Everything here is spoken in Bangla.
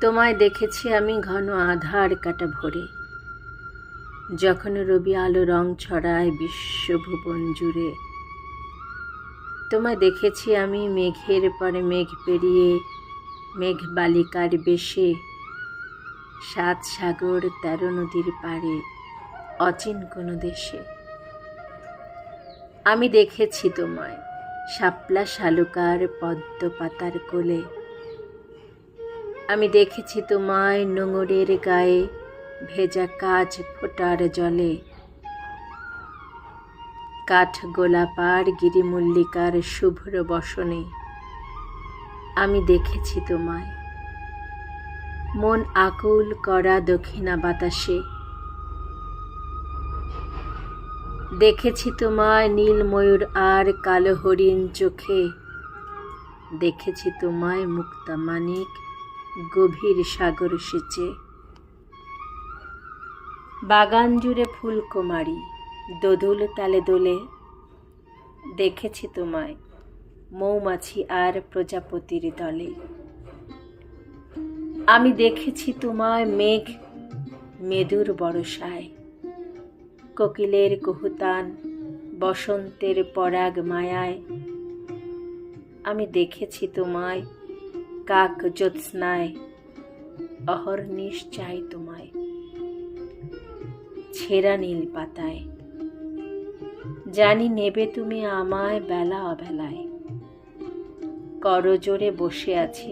তোমায় দেখেছি আমি ঘন আধার কাটা ভোরে, যখন রবি আলো রং ছড়ায় বিশ্বভুবন জুড়ে। তোমায় দেখেছি আমি মেঘের পরে মেঘ পেরিয়ে, মেঘ বালিকার বেশে, ৭ সাগর ১৩ নদীর পাড়ে, অচিন কোনো দেশে। আমি দেখেছি তোমায় শাপলা শালুকার পদ্ম পাতার কোলে। আমি দেখেছি তোমায় নোঙরের গায়ে ভেজা কাজ ফোটার জলে, কাঠ গোলাপার গিরিমল্লিকার শুভ্র বসনে। আমি দেখেছি তোমায় মন আকুল করা দক্ষিণা বাতাসে। দেখেছি তোমায় নীল ময়ূর আর কালো হরিণ চোখে। দেখেছি তোমায় মুক্তা মানিক গভীর সাগর সেচে। বাগান জুড়ে ফুলকুমারী দোদুল তালে দোলে। দেখেছি তোমায় মৌমাছি আর প্রজাপতির দলে। আমি দেখেছি তোমায় মেঘ মেদুর বরষায়, কোকিলের কুহুতান বসন্তের পরাগ মায়ায়। আমি দেখেছি তোমায় কাক জ্যোৎস্নায়, অহর্নিশ চাই তোমায় ছেঁড়া নীল পাতায়। জানি নেবে তুমি আমায় বেলা অবেলায়, করজোড়ে বসে আছি